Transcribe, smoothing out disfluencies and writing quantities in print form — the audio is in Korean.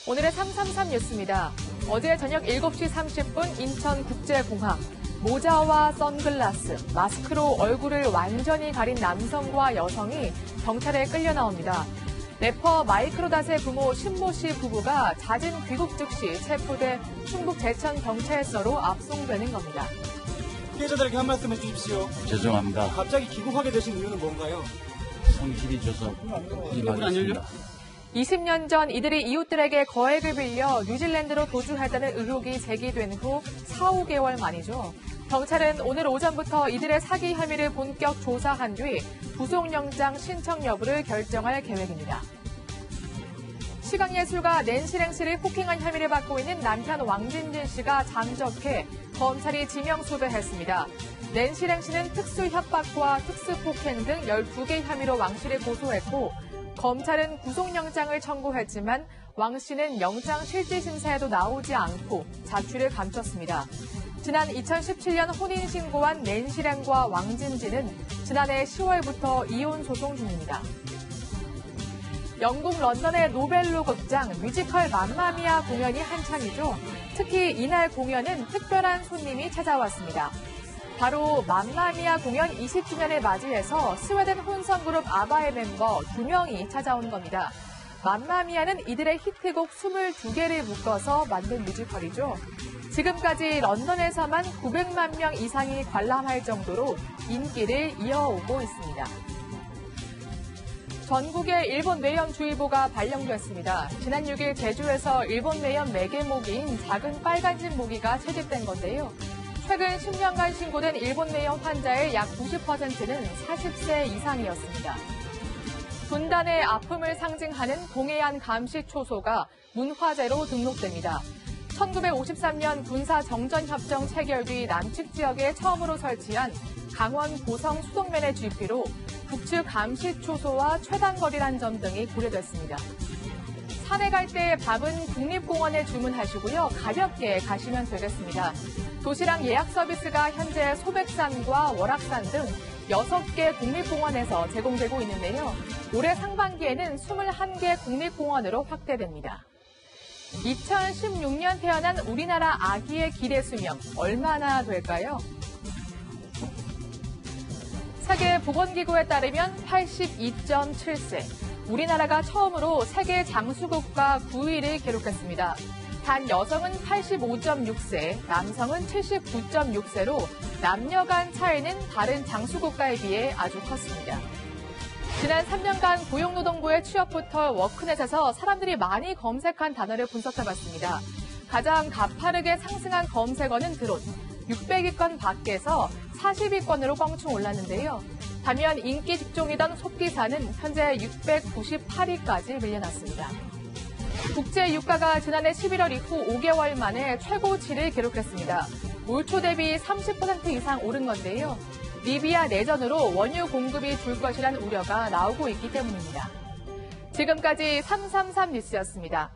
오늘의 333 뉴스입니다. 어제 저녁 7시 30분 인천국제공항. 모자와 선글라스, 마스크로 얼굴을 완전히 가린 남성과 여성이 경찰에 끌려 나옵니다. 래퍼 마이크로닷의 부모 신모 씨 부부가 잦은 귀국 즉시 체포돼 충북 제천 경찰서로 압송되는 겁니다. 피해자들에게 한 말씀 해주십시오. 죄송합니다. 갑자기 귀국하게 되신 이유는 뭔가요? 성실히 줘서 임하겠습니다. 20년 전 이들이 이웃들에게 거액을 빌려 뉴질랜드로 도주했다는 의혹이 제기된 후 4, 5개월 만이죠. 경찰은 오늘 오전부터 이들의 사기 혐의를 본격 조사한 뒤 구속영장 신청 여부를 결정할 계획입니다. 시각예술가 낸시 씨를 폭행한 혐의를 받고 있는 남편 왕진진 씨가 잠적해 검찰이 지명 수배했습니다. 낸시 씨는 특수협박과 특수폭행 등 12개 혐의로 왕 씨를 고소했고 검찰은 구속영장을 청구했지만 왕 씨는 영장 실질심사에도 나오지 않고 자취를 감췄습니다. 지난 2017년 혼인신고한 낸시랭과 왕진진은 지난해 10월부터 이혼 소송 중입니다. 영국 런던의 노벨로 극장 뮤지컬 맘마미아 공연이 한창이죠. 특히 이날 공연은 특별한 손님이 찾아왔습니다. 바로 맘마미아 공연 20주년을 맞이해서 스웨덴 혼성그룹 아바의 멤버 2명이 찾아온 겁니다. 맘마미아는 이들의 히트곡 22개를 묶어서 만든 뮤지컬이죠. 지금까지 런던에서만 900만 명 이상이 관람할 정도로 인기를 이어오고 있습니다. 전국에 일본 뇌염주의보가 발령됐습니다. 지난 6일 제주에서 일본 뇌염 매개모기인 작은 빨간집 모기가 채집된 건데요. 최근 10년간 신고된 일본 뇌염 환자의 약 90%는 40세 이상이었습니다. 분단의 아픔을 상징하는 동해안 감시초소가 문화재로 등록됩니다. 1953년 군사정전협정 체결 뒤 남측 지역에 처음으로 설치한 강원 고성 수동면의 GP로 북측 감시초소와 최단거리란 점 등이 고려됐습니다. 산에 갈 때 밥은 국립공원에 주문하시고요. 가볍게 가시면 되겠습니다. 도시락 예약 서비스가 현재 소백산과 월악산 등 6개 국립공원에서 제공되고 있는데요. 올해 상반기에는 21개 국립공원으로 확대됩니다. 2016년 태어난 우리나라 아기의 기대 수명 얼마나 될까요? 세계보건기구에 따르면 82.7세. 우리나라가 처음으로 세계 장수국가 9위를 기록했습니다. 단 여성은 85.6세, 남성은 79.6세로 남녀 간 차이는 다른 장수국가에 비해 아주 컸습니다. 지난 3년간 고용노동부의 취업부터 워크넷에서 사람들이 많이 검색한 단어를 분석해봤습니다. 가장 가파르게 상승한 검색어는 드론, 600위권 밖에서 40위권으로 껑충 올랐는데요. 반면 인기 직종이던 속기사는 현재 698위까지 밀려났습니다. 국제 유가가 지난해 11월 이후 5개월 만에 최고치를 기록했습니다. 올 초 대비 30% 이상 오른 건데요. 리비아 내전으로 원유 공급이 줄 것이란 우려가 나오고 있기 때문입니다. 지금까지 333 뉴스였습니다.